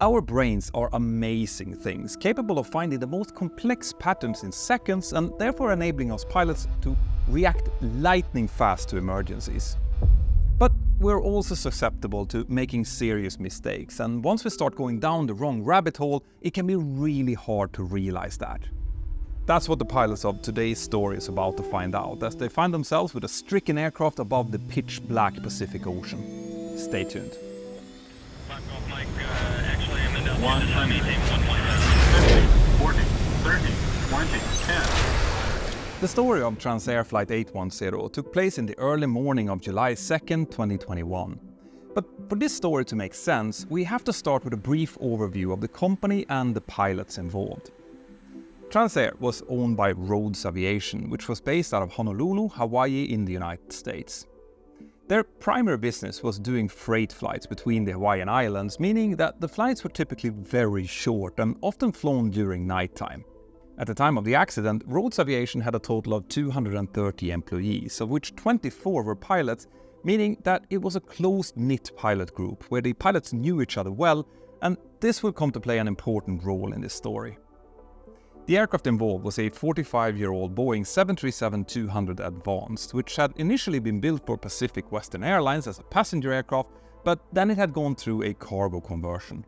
Our brains are amazing things, capable of finding the most complex patterns in seconds and therefore enabling us pilots to react lightning fast to emergencies. But we're also susceptible to making serious mistakes, and once we start going down the wrong rabbit hole, it can be really hard to realize that. That's what the pilots of today's story is about to find out, as they find themselves with a stricken aircraft above the pitch-black Pacific Ocean. Stay tuned. Actually, I'm in the 1.7, 40, 30, 20, 10. The story of Transair Flight 810 took place in the early morning of July 2nd, 2021. But for this story to make sense, we have to start with a brief overview of the company and the pilots involved. Transair was owned by Rhodes Aviation, which was based out of Honolulu, Hawaii in the United States. Their primary business was doing freight flights between the Hawaiian Islands, meaning that the flights were typically very short and often flown during nighttime. At the time of the accident, Rhodes Aviation had a total of 230 employees, of which 24 were pilots, meaning that it was a close-knit pilot group where the pilots knew each other well, and this will come to play an important role in this story. The aircraft involved was a 45-year-old Boeing 737-200 Advanced, which had initially been built for Pacific Western Airlines as a passenger aircraft, but then it had gone through a cargo conversion.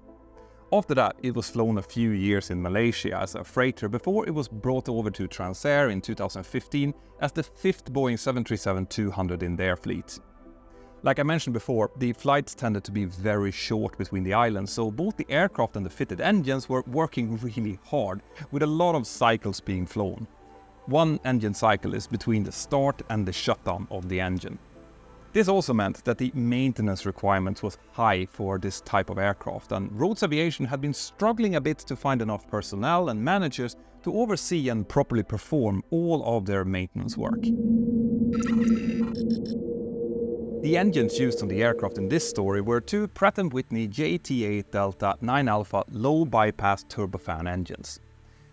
After that, it was flown a few years in Malaysia as a freighter before it was brought over to Transair in 2015 as the fifth Boeing 737-200 in their fleet. Like I mentioned before, the flights tended to be very short between the islands, so both the aircraft and the fitted engines were working really hard, with a lot of cycles being flown. One engine cycle is between the start and the shutdown of the engine. This also meant that the maintenance requirements was high for this type of aircraft, and Rhodes Aviation had been struggling a bit to find enough personnel and managers to oversee and properly perform all of their maintenance work. The engines used on the aircraft in this story were two Pratt & Whitney JT8 Delta 9 Alpha low-bypass turbofan engines.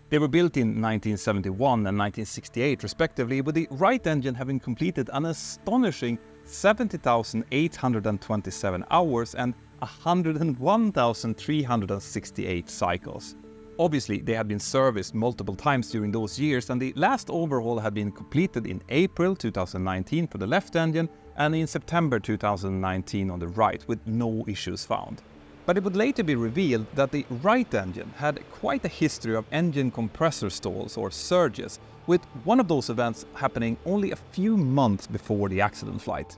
They were built in 1971 and 1968 respectively, with the right engine having completed an astonishing 70,827 hours and 101,368 cycles. Obviously, they had been serviced multiple times during those years, and the last overhaul had been completed in April 2019 for the left engine and in September 2019 on the right, with no issues found. But it would later be revealed that the right engine had quite a history of engine compressor stalls or surges, with one of those events happening only a few months before the accident flight.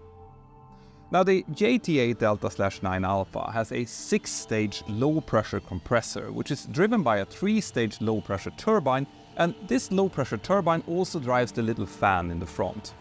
Now, the JT8 Delta/9 Alpha has a 6-stage low-pressure compressor, which is driven by a 3-stage low-pressure turbine, and this low-pressure turbine also drives the little fan in the front.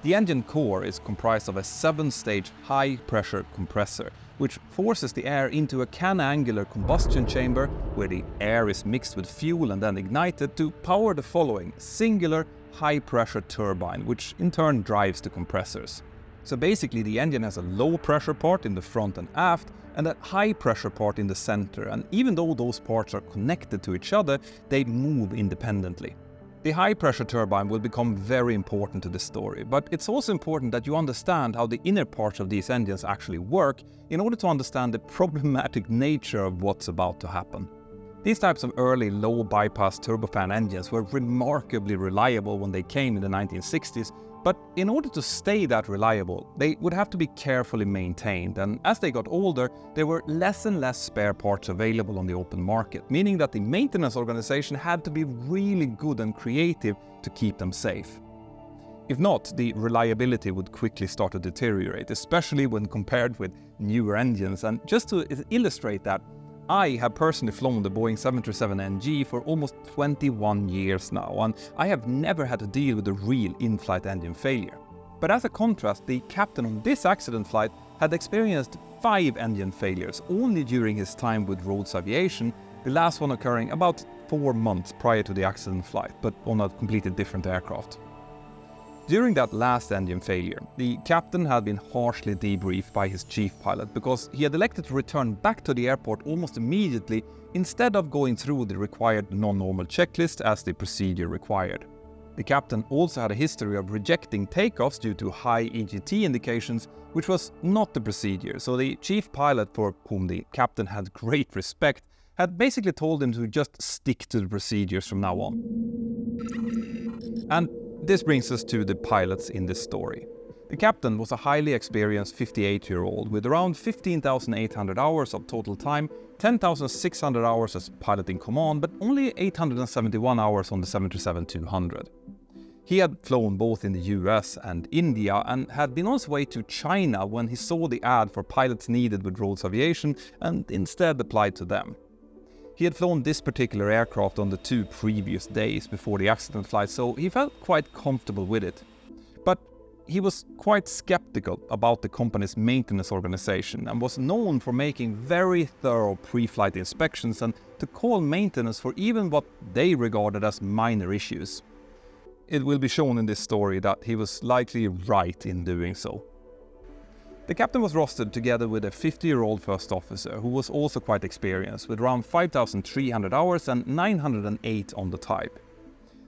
The engine core is comprised of a 7-stage high-pressure compressor, which forces the air into a can-angular combustion chamber, where the air is mixed with fuel and then ignited to power the following singular high-pressure turbine, which in turn drives the compressors. So basically, the engine has a low-pressure part in the front and aft, and a high-pressure part in the center, and even though those parts are connected to each other, they move independently. The high-pressure turbine will become very important to this story, but it's also important that you understand how the inner parts of these engines actually work in order to understand the problematic nature of what's about to happen. These types of early low-bypass turbofan engines were remarkably reliable when they came in the 1960s, but in order to stay that reliable, they would have to be carefully maintained, and as they got older, there were less and less spare parts available on the open market, meaning that the maintenance organization had to be really good and creative to keep them safe. If not, the reliability would quickly start to deteriorate, especially when compared with newer engines. And just to illustrate that, I have personally flown the Boeing 737NG for almost 21 years now, and I have never had to deal with a real in-flight engine failure. But as a contrast, the captain on this accident flight had experienced 5 engine failures only during his time with Rhodes Aviation, the last one occurring about 4 months prior to the accident flight, but on a completely different aircraft. During that last engine failure, the captain had been harshly debriefed by his chief pilot because he had elected to return back to the airport almost immediately instead of going through the required non-normal checklist as the procedure required. The captain also had a history of rejecting takeoffs due to high EGT indications, which was not the procedure, so the chief pilot, for whom the captain had great respect, had basically told him to just stick to the procedures from now on. And this brings us to the pilots in this story. The captain was a highly experienced 58-year-old with around 15,800 hours of total time, 10,600 hours as pilot in command, but only 871 hours on the 737-200. He had flown both in the US and India and had been on his way to China when he saw the ad for pilots needed with Rolls Aviation and instead applied to them. He had flown this particular aircraft on the 2 previous days before the accident flight, so he felt quite comfortable with it. But he was quite skeptical about the company's maintenance organization and was known for making very thorough pre-flight inspections and to call maintenance for even what they regarded as minor issues. It will be shown in this story that he was likely right in doing so. The captain was rostered together with a 50-year-old first officer who was also quite experienced with around 5,300 hours and 908 on the type.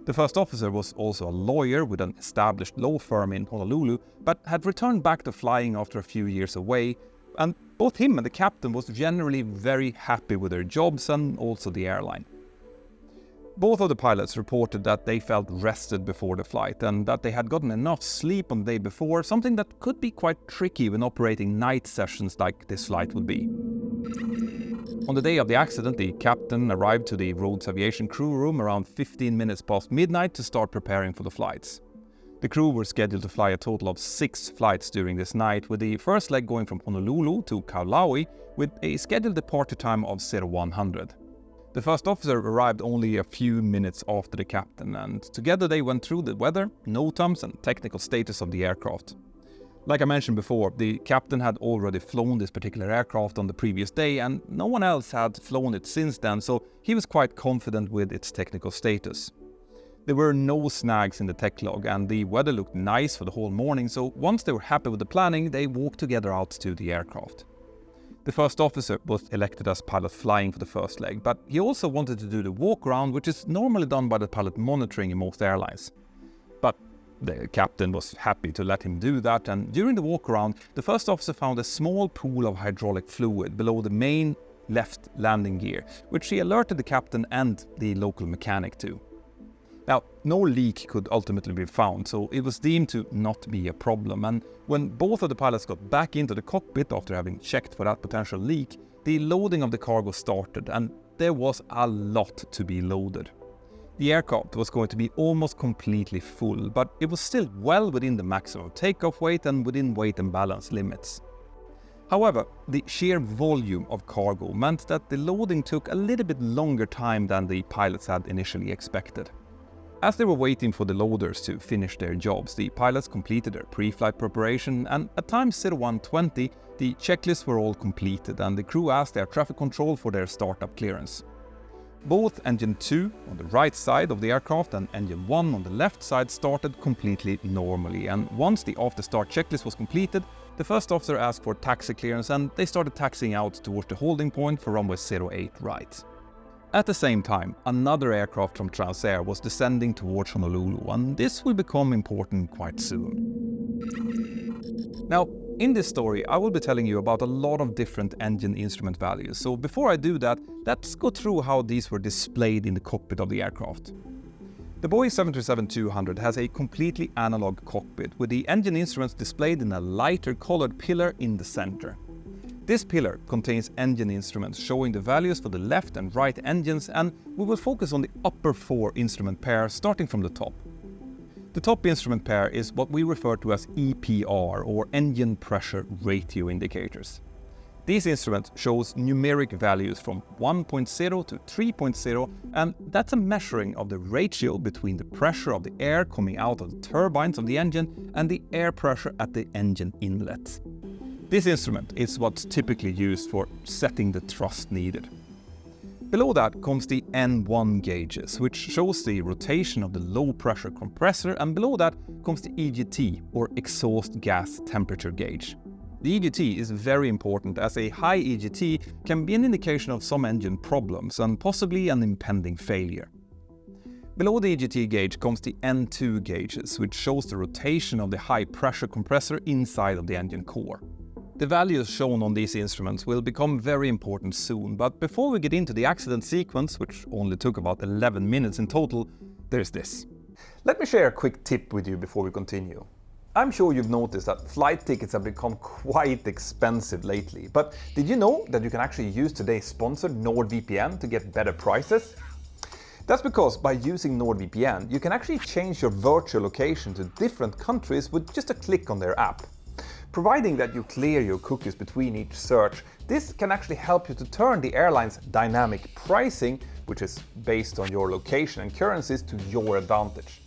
The first officer was also a lawyer with an established law firm in Honolulu, but had returned back to flying after a few years away, and both him and the captain was generally very happy with their jobs and also the airline. Both of the pilots reported that they felt rested before the flight and that they had gotten enough sleep on the day before, something that could be quite tricky when operating night sessions like this flight would be. On the day of the accident, the captain arrived to the Rolls Aviation crew room around 15 minutes past midnight to start preparing for the flights. The crew were scheduled to fly a total of 6 flights during this night, with the first leg going from Honolulu to Kaulaui with a scheduled departure time of 0100. The first officer arrived only a few minutes after the captain, and together they went through the weather, NOTAMs and technical status of the aircraft. Like I mentioned before, the captain had already flown this particular aircraft on the previous day and no one else had flown it since then, so he was quite confident with its technical status. There were no snags in the tech log and the weather looked nice for the whole morning, so once they were happy with the planning, they walked together out to the aircraft. The first officer was elected as pilot flying for the first leg, but he also wanted to do the walk around, which is normally done by the pilot monitoring in most airlines. But the captain was happy to let him do that, and during the walk around, the first officer found a small pool of hydraulic fluid below the main left landing gear, which he alerted the captain and the local mechanic to. Now, no leak could ultimately be found, so it was deemed to not be a problem, and when both of the pilots got back into the cockpit after having checked for that potential leak, the loading of the cargo started, and there was a lot to be loaded. The aircraft was going to be almost completely full, but it was still well within the maximum takeoff weight and within weight and balance limits. However, the sheer volume of cargo meant that the loading took a little bit longer time than the pilots had initially expected. As they were waiting for the loaders to finish their jobs, the pilots completed their pre-flight preparation, and at time 0120, the checklists were all completed and the crew asked air traffic control for their startup clearance. Both engine 2 on the right side of the aircraft and engine 1 on the left side started completely normally, and once the after-start checklist was completed, the first officer asked for taxi clearance and they started taxiing out towards the holding point for runway 08 right. At the same time, another aircraft from Transair was descending towards Honolulu, and this will become important quite soon. Now, in this story, I will be telling you about a lot of different engine instrument values, so before I do that, let's go through how these were displayed in the cockpit of the aircraft. The Boeing 737-200 has a completely analog cockpit, with the engine instruments displayed in a lighter colored pillar in the center. This pillar contains engine instruments showing the values for the left and right engines, and we will focus on the upper 4 instrument pairs starting from the top. The top instrument pair is what we refer to as EPR, or engine pressure ratio indicators. These instruments shows numeric values from 1.0 to 3.0, and that's a measuring of the ratio between the pressure of the air coming out of the turbines of the engine and the air pressure at the engine inlet. This instrument is what's typically used for setting the thrust needed. Below that comes the N1 gauges, which shows the rotation of the low pressure compressor, and below that comes the EGT, or exhaust gas temperature gauge. The EGT is very important, as a high EGT can be an indication of some engine problems and possibly an impending failure. Below the EGT gauge comes the N2 gauges, which shows the rotation of the high-pressure compressor inside of the engine core. The values shown on these instruments will become very important soon, but before we get into the accident sequence, which only took about 11 minutes in total, there's this. Let me share a quick tip with you before we continue. I'm sure you've noticed that flight tickets have become quite expensive lately, but did you know that you can actually use today's sponsor NordVPN to get better prices? That's because by using NordVPN, you can actually change your virtual location to different countries with just a click on their app. Providing that you clear your cookies between each search, this can actually help you to turn the airline's dynamic pricing, which is based on your location and currencies, to your advantage.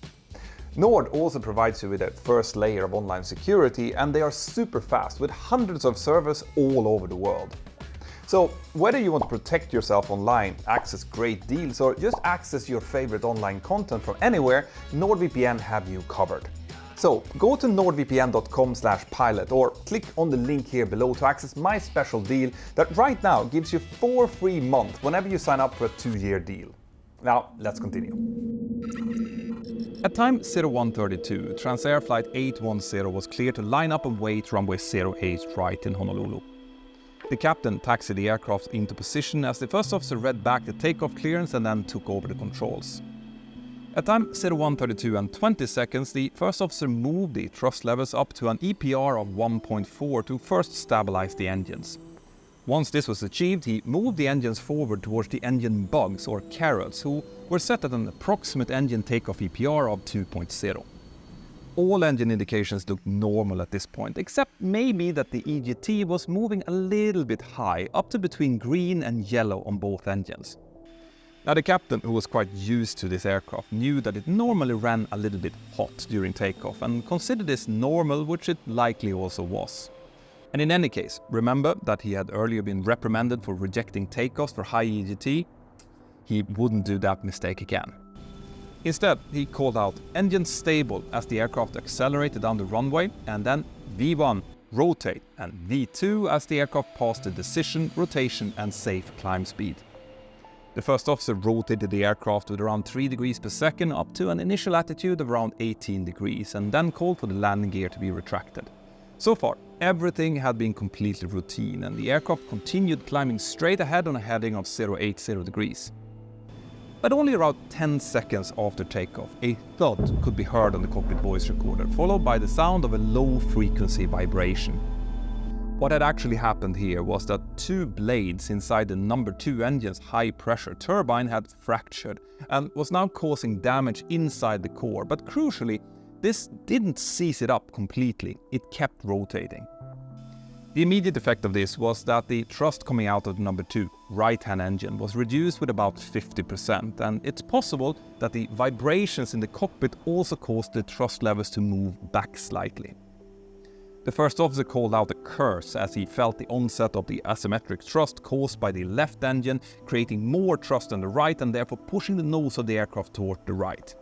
Nord also provides you with a first layer of online security, and they are super fast with hundreds of servers all over the world. So whether you want to protect yourself online, access great deals, or just access your favorite online content from anywhere, NordVPN have you covered. So go to nordvpn.com/pilot or click on the link here below to access my special deal that right now gives you 4 free months whenever you sign up for a 2-year deal. Now let's continue. At time 0132, Transair Flight 810 was cleared to line up and wait runway 08 right in Honolulu. The captain taxied the aircraft into position as the first officer read back the takeoff clearance and then took over the controls. At time 0132 and 20 seconds, the first officer moved the thrust levels up to an EPR of 1.4 to first stabilize the engines. Once this was achieved, he moved the engines forward towards the engine bugs or carrots, who were set at an approximate engine takeoff EPR of 2.0. All engine indications looked normal at this point, except maybe that the EGT was moving a little bit high, up to between green and yellow on both engines. Now the captain, who was quite used to this aircraft, knew that it normally ran a little bit hot during takeoff and considered this normal, which it likely also was. And in any case, remember that he had earlier been reprimanded for rejecting takeoffs for high EGT. He wouldn't do that mistake again. Instead, he called out engine stable as the aircraft accelerated down the runway, and then V1 rotate and V2 as the aircraft passed the decision, rotation and safe climb speed. The first officer rotated the aircraft with around 3 degrees per second up to an initial attitude of around 18 degrees and then called for the landing gear to be retracted. So far, everything had been completely routine and the aircraft continued climbing straight ahead on a heading of 080 degrees. But only around 10 seconds after takeoff, a thud could be heard on the cockpit voice recorder, followed by the sound of a low-frequency vibration. What had actually happened here was that 2 blades inside the number 2 engine's high-pressure turbine had fractured and was now causing damage inside the core, but crucially, this didn't seize it up completely, it kept rotating. The immediate effect of this was that the thrust coming out of the number 2 right-hand engine was reduced with about 50%, and it's possible that the vibrations in the cockpit also caused the thrust levels to move back slightly. The first officer called out a curse as he felt the onset of the asymmetric thrust caused by the left engine, creating more thrust on the right and therefore pushing the nose of the aircraft toward the right.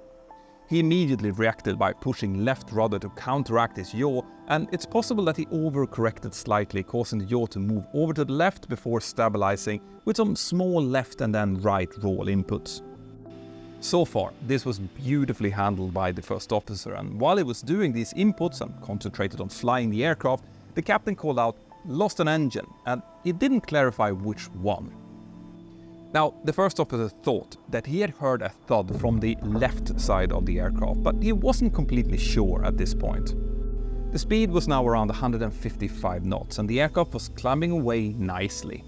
He immediately reacted by pushing left rudder to counteract his yaw, and it's possible that he overcorrected slightly, causing the yaw to move over to the left before stabilizing with some small left and then right roll inputs. So far, this was beautifully handled by the first officer, and while he was doing these inputs and concentrated on flying the aircraft, the captain called out, "Lost an engine," and he didn't clarify which one. Now, the first officer thought that he had heard a thud from the left side of the aircraft, but he wasn't completely sure at this point. The speed was now around 155 knots, and the aircraft was climbing away nicely.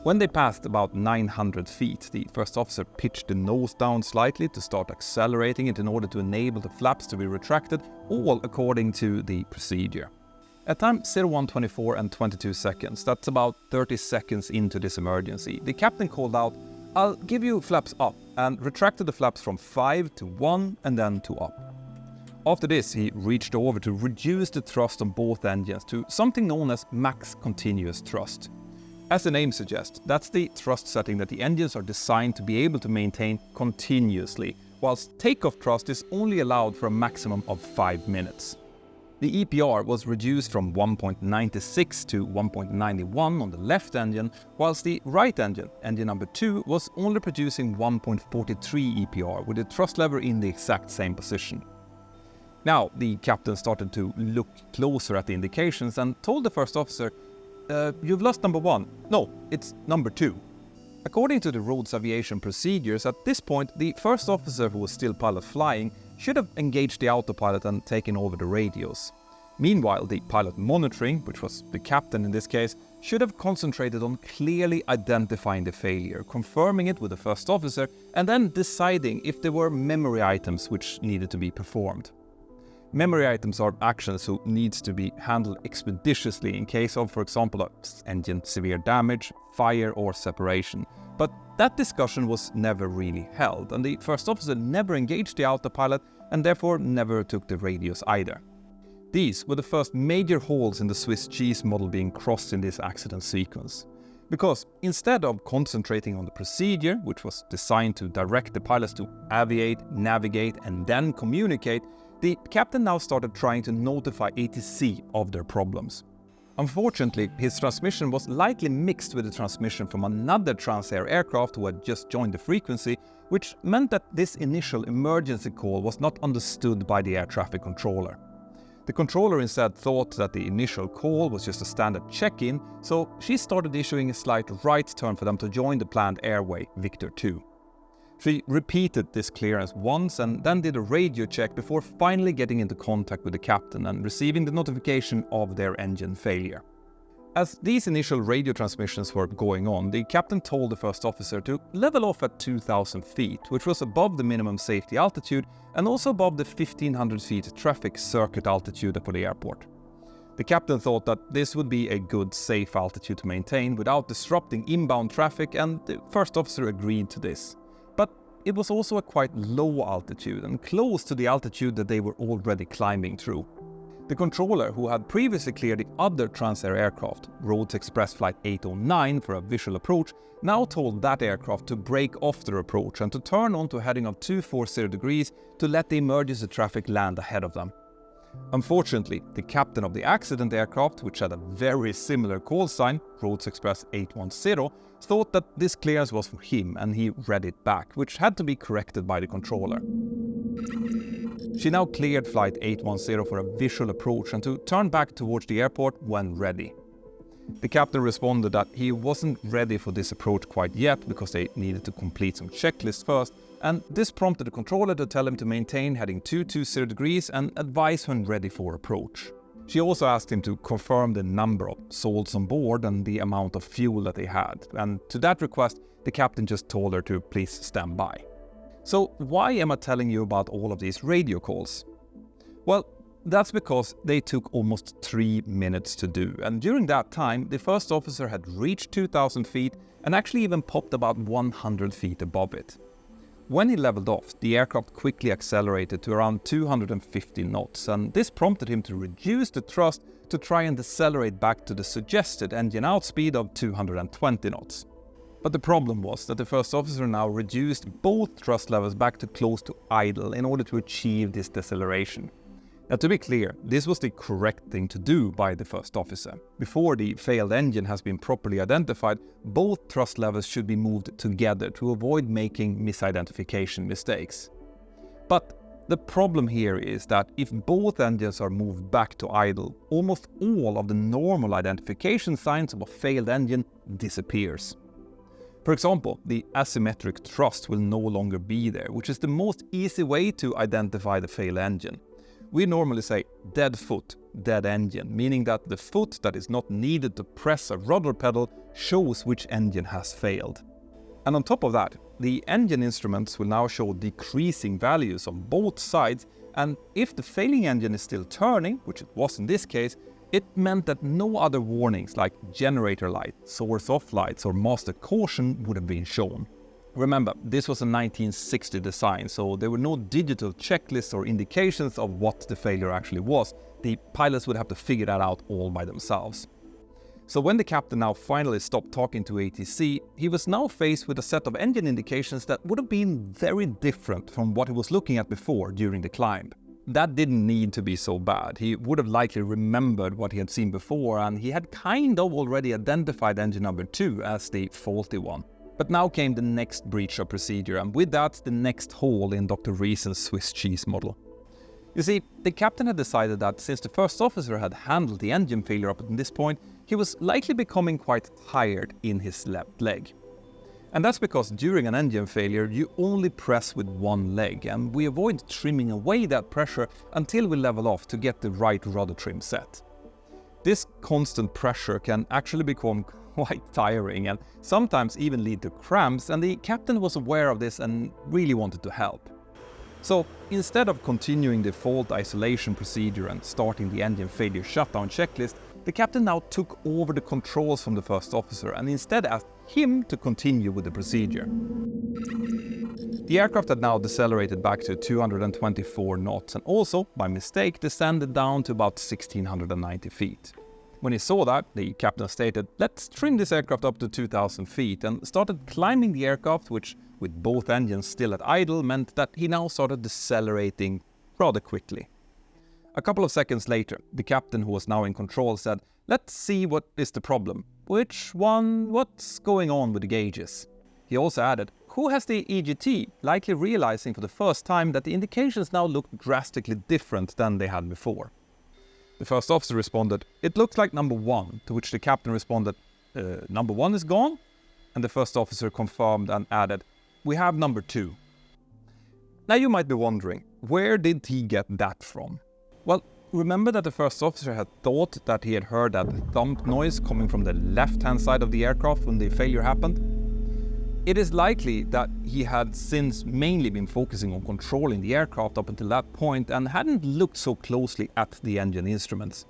When they passed about 900 feet, the first officer pitched the nose down slightly to start accelerating it in order to enable the flaps to be retracted, all according to the procedure. At time 0124 and 22 seconds, that's about 30 seconds into this emergency, the captain called out, "I'll give you flaps up," and retracted the flaps from 5 to 1 and then to up. After this, he reached over to reduce the thrust on both engines to something known as max continuous thrust. As the name suggests, that's the thrust setting that the engines are designed to be able to maintain continuously, whilst takeoff thrust is only allowed for a maximum of 5 minutes. The EPR was reduced from 1.96 to 1.91 on the left engine, whilst the right engine, engine number 2, was only producing 1.43 EPR with the thrust lever in the exact same position. Now, the captain started to look closer at the indications and told the first officer, "You've lost number 1. No, it's number 2. According to the Rhodes aviation procedures, at this point, the first officer who was still pilot flying should have engaged the autopilot and taken over the radios. Meanwhile, the pilot monitoring, which was the captain in this case, should have concentrated on clearly identifying the failure, confirming it with the first officer, and then deciding if there were memory items which needed to be performed. Memory items are actions who needs to be handled expeditiously in case of, for example, an engine severe damage, fire or separation. But that discussion was never really held, and the first officer never engaged the autopilot and therefore never took the radios either. These were the first major holes in the Swiss cheese model being crossed in this accident sequence. Because instead of concentrating on the procedure, which was designed to direct the pilots to aviate, navigate and then communicate, the captain now started trying to notify ATC of their problems. Unfortunately, his transmission was likely mixed with the transmission from another Transair aircraft who had just joined the frequency, which meant that this initial emergency call was not understood by the air traffic controller. The controller instead thought that the initial call was just a standard check-in, so she started issuing a slight right turn for them to join the planned airway, Victor 2. She repeated this clearance once and then did a radio check before finally getting into contact with the captain and receiving the notification of their engine failure. As these initial radio transmissions were going on, the captain told the first officer to level off at 2,000 feet, which was above the minimum safety altitude and also above the 1,500 feet traffic circuit altitude for the airport. The captain thought that this would be a good, safe altitude to maintain without disrupting inbound traffic, and the first officer agreed to this. But it was also a quite low altitude and close to the altitude that they were already climbing through. The controller, who had previously cleared the other Transair aircraft, Rhodes Express Flight 809, for a visual approach, now told that aircraft to break off their approach and to turn on to a heading of 240 degrees to let the emergency traffic land ahead of them. Unfortunately, the captain of the accident aircraft, which had a very similar call sign, Rhodes Express 810, thought that this clearance was for him and he read it back, which had to be corrected by the controller. She now cleared Flight 810 for a visual approach and to turn back towards the airport when ready. The captain responded that he wasn't ready for this approach quite yet because they needed to complete some checklists first, and this prompted the controller to tell him to maintain heading 220 degrees and advise when ready for approach. She also asked him to confirm the number of salts on board and the amount of fuel that they had, and to that request, the captain just told her to please stand by. So why am I telling you about all of these radio calls? Well, that's because they took almost 3 minutes to do, and during that time, the first officer had reached 2,000 feet and actually even popped about 100 feet above it. When he leveled off, the aircraft quickly accelerated to around 250 knots, and this prompted him to reduce the thrust to try and decelerate back to the suggested engine out speed of 220 knots. But the problem was that the first officer now reduced both thrust levels back to close to idle in order to achieve this deceleration. Now, to be clear, this was the correct thing to do by the first officer. Before the failed engine has been properly identified, both thrust levels should be moved together to avoid making misidentification mistakes. But the problem here is that if both engines are moved back to idle, almost all of the normal identification signs of a failed engine disappears. For example, the asymmetric thrust will no longer be there, which is the most easy way to identify the failed engine. We normally say dead foot, dead engine, meaning that the foot that is not needed to press a rudder pedal shows which engine has failed. And on top of that, the engine instruments will now show decreasing values on both sides, and if the failing engine is still turning, which it was in this case, it meant that no other warnings like generator light, source off lights or master caution would have been shown. Remember, this was a 1960 design, so there were no digital checklists or indications of what the failure actually was. The pilots would have to figure that out all by themselves. So when the captain now finally stopped talking to ATC, he was now faced with a set of engine indications that would have been very different from what he was looking at before during the climb. that didn't need to be so bad. He would have likely remembered what he had seen before, and he had kind of already identified engine number 2 as the faulty one. But now came the next breach of procedure, and with that, the next hole in Dr. Reason's Swiss cheese model. You see, the captain had decided that since the first officer had handled the engine failure up until this point, he was likely becoming quite tired in his left leg. And that's because during an engine failure, you only press with one leg, and we avoid trimming away that pressure until we level off to get the right rudder trim set. This constant pressure can actually become quite tiring and sometimes even lead to cramps, and the captain was aware of this and really wanted to help. So instead of continuing the fault isolation procedure and starting the engine failure shutdown checklist, the captain now took over the controls from the first officer and instead asked him to continue with the procedure. The aircraft had now decelerated back to 224 knots and also, by mistake, descended down to about 1690 feet. When he saw that, the captain stated, "Let's trim this aircraft up to 2000 feet," and started climbing the aircraft, which, with both engines still at idle, meant that he now started decelerating rather quickly. A couple of seconds later, the captain, who was now in control, said, "Let's see what is the problem. What's going on with the gauges?" He also added, "Who has the EGT?" likely realizing for the first time that the indications now looked drastically different than they had before. The first officer responded, "It looks like number 1, to which the captain responded, "Number 1 is gone?" And the first officer confirmed and added, "We have number 2. Now you might be wondering, where did he get that from? Well, remember that the first officer had thought that he had heard that thump noise coming from the left-hand side of the aircraft when the failure happened? It is likely that he had since mainly been focusing on controlling the aircraft up until that point and hadn't looked so closely at the engine instruments.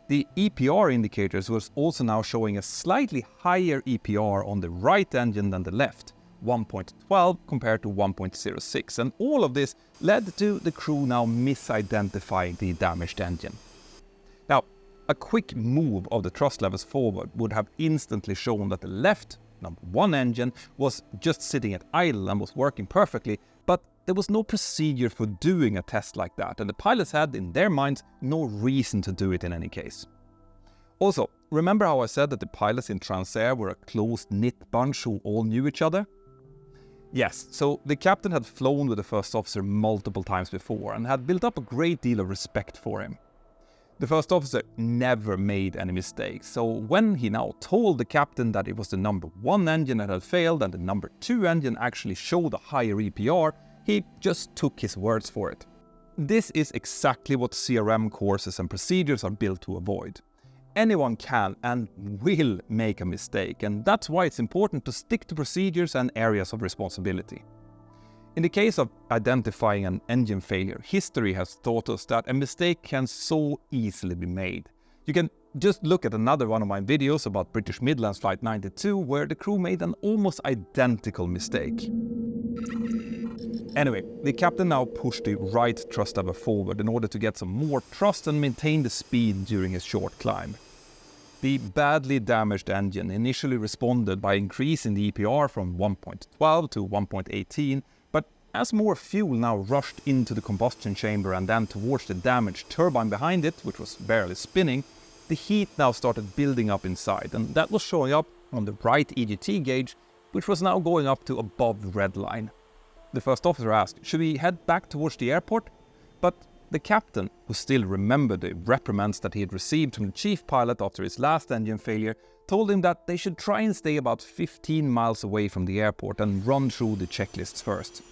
The EPR indicators was also now showing a slightly higher EPR on the right engine than the left, 1.12 compared to 1.06, and all of this led to the crew now misidentifying the damaged engine. Now, a quick move of the thrust levers forward would have instantly shown that the left number 1 engine was just sitting at idle and was working perfectly, but there was no procedure for doing a test like that, and the pilots had, in their minds, no reason to do it in any case. Also, remember how I said that the pilots in Transair were a close-knit bunch who all knew each other? Yes, so the captain had flown with the first officer multiple times before and had built up a great deal of respect for him. The first officer never made any mistakes, so when he now told the captain that it was the number 1 engine that had failed and the number 2 engine actually showed a higher EPR, he just took his words for it. This is exactly what CRM courses and procedures are built to avoid. Anyone can and will make a mistake, and that's why it's important to stick to procedures and areas of responsibility. In the case of identifying an engine failure, history has taught us that a mistake can so easily be made. You can just look at another one of my videos about British Midlands Flight 92, where the crew made an almost identical mistake. Anyway, the captain now pushed the right thrust lever forward in order to get some more thrust and maintain the speed during his short climb. The badly damaged engine initially responded by increasing the EPR from 1.12 to 1.18, but as more fuel now rushed into the combustion chamber and then towards the damaged turbine behind it, which was barely spinning, the heat now started building up inside, and that was showing up on the right EGT gauge, which was now going up to above the red line. The first officer asked, "Should we head back towards the airport?" But the captain, who still remembered the reprimands that he had received from the chief pilot after his last engine failure, told him that they should try and stay about 15 miles away from the airport and run through the checklists first.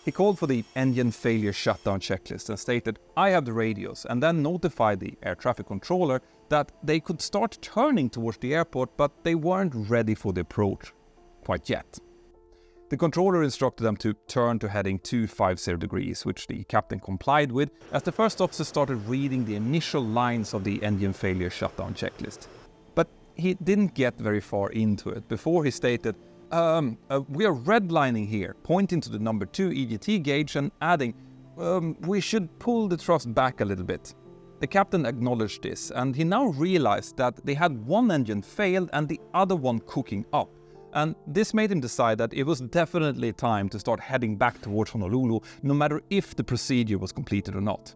He called for the engine failure shutdown checklist and stated, "I have the radios," and then notified the air traffic controller that they could start turning towards the airport, but they weren't ready for the approach quite yet. The controller instructed them to turn to heading 250 degrees, which the captain complied with as the first officer started reading the initial lines of the engine failure shutdown checklist. But he didn't get very far into it before he stated, "We are redlining here," pointing to the number 2 EGT gauge and adding, "We should pull the thrust back a little bit." The captain acknowledged this, and he now realized that they had one engine failed and the other one cooking up, and this made him decide that it was definitely time to start heading back towards Honolulu, no matter if the procedure was completed or not.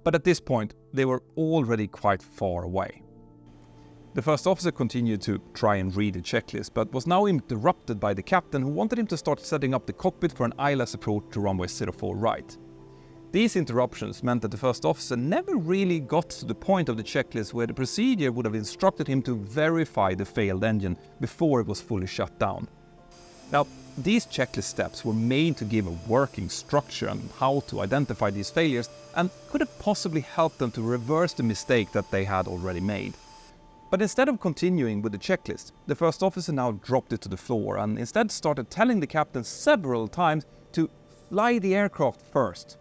But at this point, they were already quite far away. The first officer continued to try and read the checklist, but was now interrupted by the captain, who wanted him to start setting up the cockpit for an ILS approach to runway 04 right. These interruptions meant that the first officer never really got to the point of the checklist where the procedure would have instructed him to verify the failed engine before it was fully shut down. Now, these checklist steps were made to give a working structure on how to identify these failures and could have possibly helped them to reverse the mistake that they had already made. But instead of continuing with the checklist, the first officer now dropped it to the floor and instead started telling the captain several times to fly the aircraft first.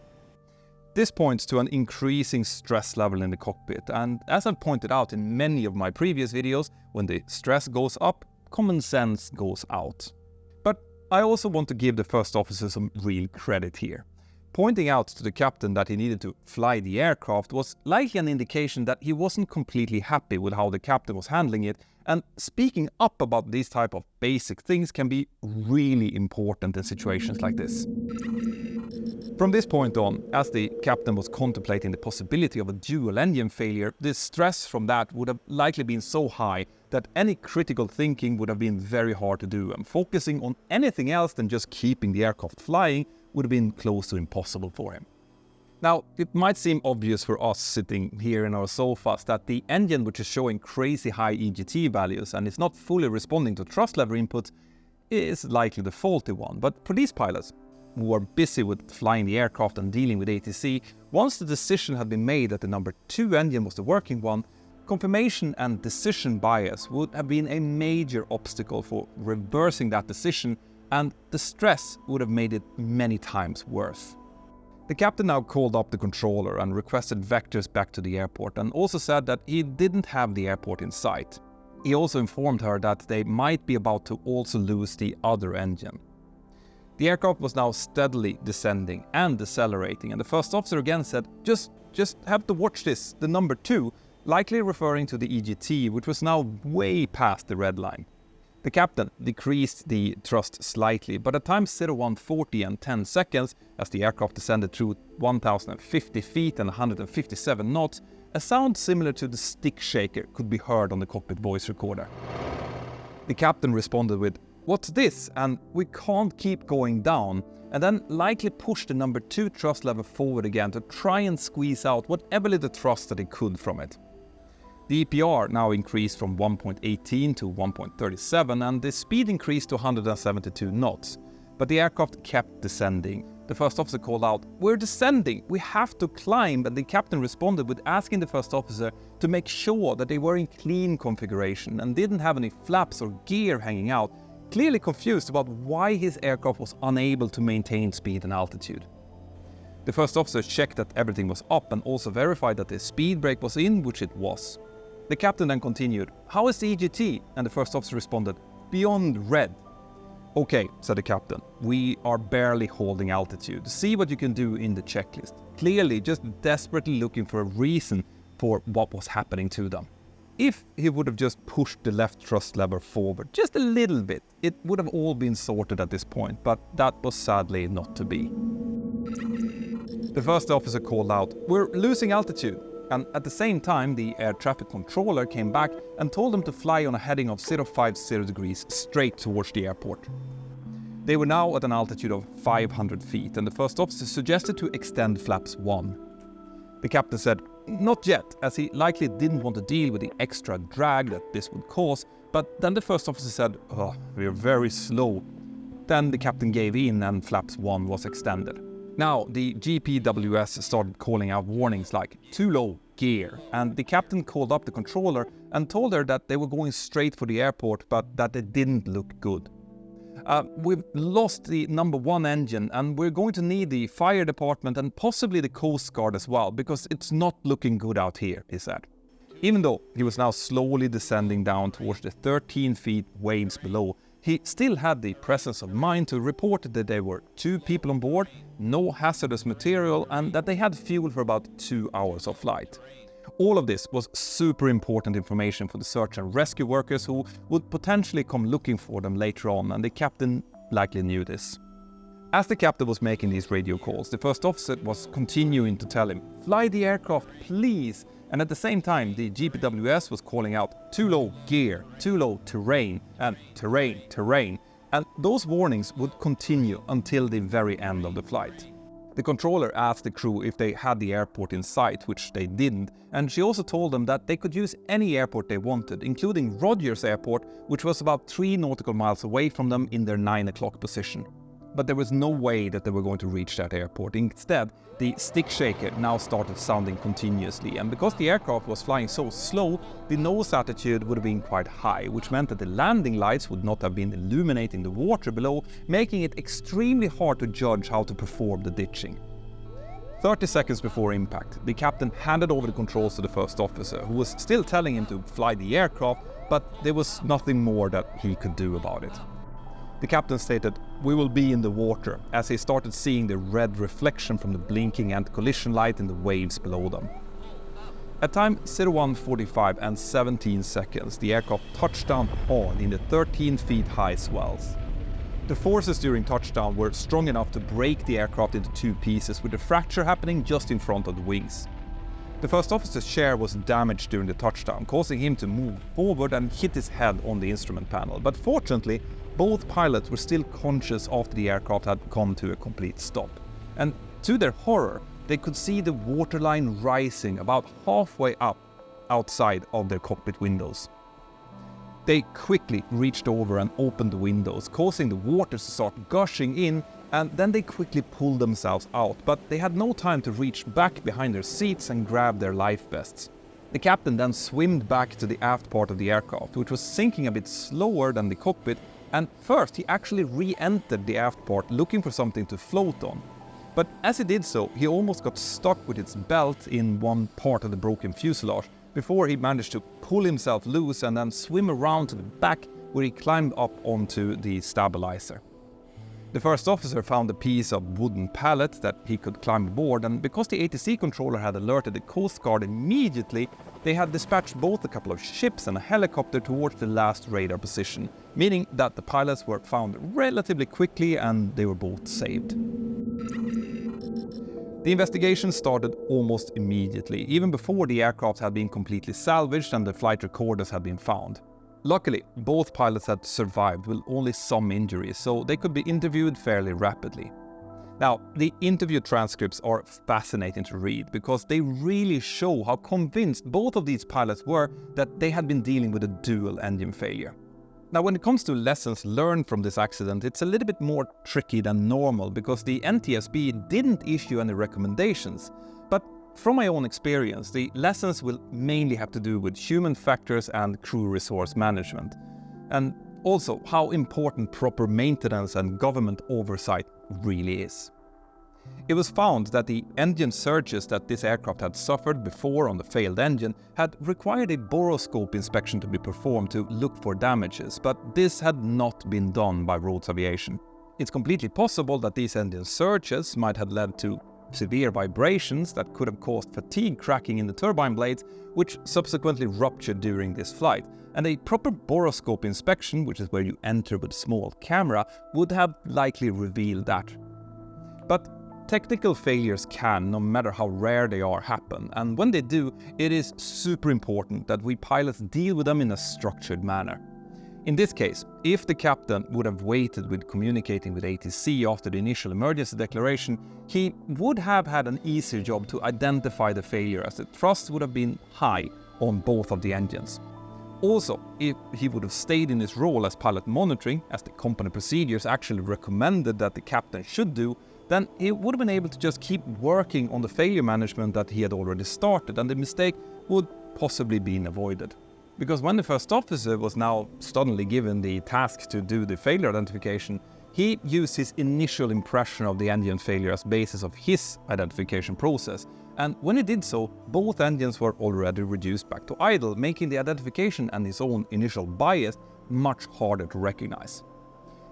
This points to an increasing stress level in the cockpit, and as I've pointed out in many of my previous videos, when the stress goes up, common sense goes out. But I also want to give the first officer some real credit here. Pointing out to the captain that he needed to fly the aircraft was likely an indication that he wasn't completely happy with how the captain was handling it, and speaking up about these type of basic things can be really important in situations like this. From this point on, as the captain was contemplating the possibility of a dual engine failure, the stress from that would have likely been so high that any critical thinking would have been very hard to do, and focusing on anything else than just keeping the aircraft flying would have been close to impossible for him. Now, it might seem obvious for us sitting here in our sofas that the engine, which is showing crazy high EGT values and is not fully responding to thrust lever input, is likely the faulty one. But for these pilots, who are busy with flying the aircraft and dealing with ATC, once the decision had been made that the number 2 engine was the working one, confirmation and decision bias would have been a major obstacle for reversing that decision, and the stress would have made it many times worse. The captain now called up the controller and requested vectors back to the airport, and also said that he didn't have the airport in sight. He also informed her that they might be about to also lose the other engine. The aircraft was now steadily descending and decelerating, and the first officer again said, just have to watch this, the number 2, likely referring to the EGT, which was now way past the red line. The captain decreased the thrust slightly, but at times 0140 and 10 seconds, as the aircraft descended through 1,050 feet and 157 knots, a sound similar to the stick shaker could be heard on the cockpit voice recorder. The captain responded with, "What's this? And we can't keep going down," and then likely pushed the number 2 thrust lever forward again to try and squeeze out whatever little thrust that he could from it. The EPR now increased from 1.18 to 1.37, and the speed increased to 172 knots. But the aircraft kept descending. The first officer called out, "We're descending, we have to climb," and the captain responded with asking the first officer to make sure that they were in clean configuration and didn't have any flaps or gear hanging out, clearly confused about why his aircraft was unable to maintain speed and altitude. The first officer checked that everything was up and also verified that the speed brake was in, which it was. The captain then continued, "How is the EGT?" And the first officer responded, "Beyond red." "Okay," said the captain, "we are barely holding altitude. See what you can do in the checklist." Clearly just desperately looking for a reason for what was happening to them. If he would have just pushed the left thrust lever forward just a little bit, it would have all been sorted at this point, but that was sadly not to be. The first officer called out, "We're losing altitude." And at the same time, the air traffic controller came back and told them to fly on a heading of 050 degrees straight towards the airport. They were now at an altitude of 500 feet, and the first officer suggested to extend flaps 1. The captain said, "Not yet," as he likely didn't want to deal with the extra drag that this would cause, but then the first officer said, "We're very slow." Then the captain gave in and flaps 1 was extended. Now, the GPWS started calling out warnings like "too low, gear," and the captain called up the controller and told her that they were going straight for the airport, but that they didn't look good. "We've lost the number 1 engine, and we're going to need the fire department and possibly the Coast Guard as well, because it's not looking good out here," he said. Even though he was now slowly descending down towards the 13 feet waves below, he still had the presence of mind to report that there were 2 people on board, no hazardous material, and that they had fuel for about 2 hours of flight. All of this was super important information for the search and rescue workers who would potentially come looking for them later on, and the captain likely knew this. As the captain was making these radio calls, the first officer was continuing to tell him, "Fly the aircraft, please!" And at the same time, the GPWS was calling out, "Too low gear, too low terrain," and "terrain, terrain." And those warnings would continue until the very end of the flight. The controller asked the crew if they had the airport in sight, which they didn't, and she also told them that they could use any airport they wanted, including Rogers Airport, which was about 3 nautical miles away from them in their 9 o'clock position. But there was no way that they were going to reach that airport. Instead, the stick shaker now started sounding continuously, and because the aircraft was flying so slow, the nose attitude would have been quite high, which meant that the landing lights would not have been illuminating the water below, making it extremely hard to judge how to perform the ditching. 30 seconds before impact, the captain handed over the controls to the first officer, who was still telling him to fly the aircraft, but there was nothing more that he could do about it. The captain stated, "We will be in the water," as he started seeing the red reflection from the blinking anti-collision light in the waves below them. At time 01:45 and 17 seconds, the aircraft touched down hard in the 13 feet high swells. The forces during touchdown were strong enough to break the aircraft into 2 pieces, with a fracture happening just in front of the wings. The first officer's chair was damaged during the touchdown, causing him to move forward and hit his head on the instrument panel, but fortunately, both pilots were still conscious after the aircraft had come to a complete stop. And to their horror, they could see the waterline rising about halfway up outside of their cockpit windows. They quickly reached over and opened the windows, causing the water to start gushing in, and then they quickly pulled themselves out, but they had no time to reach back behind their seats and grab their life vests. The captain then swam back to the aft part of the aircraft, which was sinking a bit slower than the cockpit, and first he actually re-entered the aft part looking for something to float on. But as he did so, he almost got stuck with its belt in one part of the broken fuselage before he managed to pull himself loose and then swim around to the back, where he climbed up onto the stabilizer. The first officer found a piece of wooden pallet that he could climb aboard, and because the ATC controller had alerted the Coast Guard immediately, they had dispatched both a couple of ships and a helicopter towards the last radar position, meaning that the pilots were found relatively quickly and they were both saved. The investigation started almost immediately, even before the aircraft had been completely salvaged and the flight recorders had been found. Luckily, both pilots had survived with only some injuries, so they could be interviewed fairly rapidly. Now, the interview transcripts are fascinating to read because they really show how convinced both of these pilots were that they had been dealing with a dual engine failure. Now, when it comes to lessons learned from this accident, it's a little bit more tricky than normal because the NTSB didn't issue any recommendations. But from my own experience, the lessons will mainly have to do with human factors and crew resource management, and also how important proper maintenance and government oversight really is. It was found that the engine surges that this aircraft had suffered before on the failed engine had required a boroscope inspection to be performed to look for damages, but this had not been done by Rhodes Aviation. It's completely possible that these engine surges might have led to severe vibrations that could have caused fatigue cracking in the turbine blades, which subsequently ruptured during this flight. And a proper boroscope inspection, which is where you enter with a small camera, would have likely revealed that. But technical failures can, no matter how rare they are, happen, and when they do, it is super important that we pilots deal with them in a structured manner. In this case, if the captain would have waited with communicating with ATC after the initial emergency declaration, he would have had an easier job to identify the failure, as the thrust would have been high on both of the engines. Also, if he would have stayed in his role as pilot monitoring, as the company procedures actually recommended that the captain should do, then he would have been able to just keep working on the failure management that he had already started, and the mistake would possibly been avoided. Because when the first officer was now suddenly given the task to do the failure identification, he used his initial impression of the engine failure as basis of his identification process. And when he did so, both engines were already reduced back to idle, making the identification and his own initial bias much harder to recognize.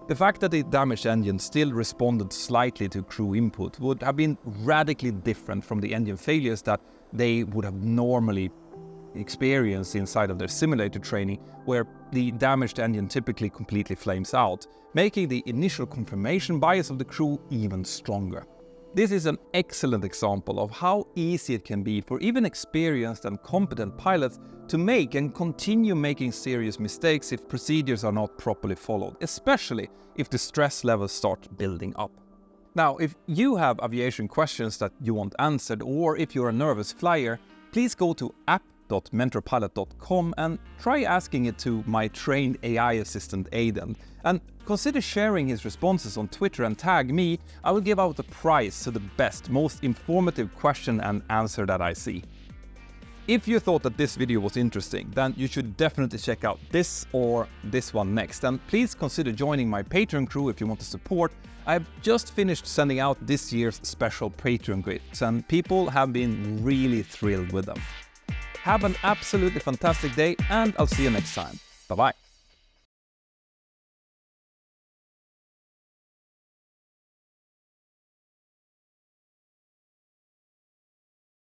The fact that the damaged engine still responded slightly to crew input would have been radically different from the engine failures that they would have normally experienced inside of their simulator training, where the damaged engine typically completely flames out, making the initial confirmation bias of the crew even stronger. This is an excellent example of how easy it can be for even experienced and competent pilots to make and continue making serious mistakes if procedures are not properly followed, especially if the stress levels start building up. Now, if you have aviation questions that you want answered, or if you're a nervous flyer, please go to app.mentorpilot.com and try asking it to my trained AI assistant Aidan. And consider sharing his responses on Twitter and tag me. I will give out the prize to the best, most informative question and answer that I see. If you thought that this video was interesting, then you should definitely check out this or this one next. And please consider joining my Patreon crew if you want to support. I've just finished sending out this year's special Patreon gifts, and people have been really thrilled with them. Have an absolutely fantastic day, and I'll see you next time. Bye-bye.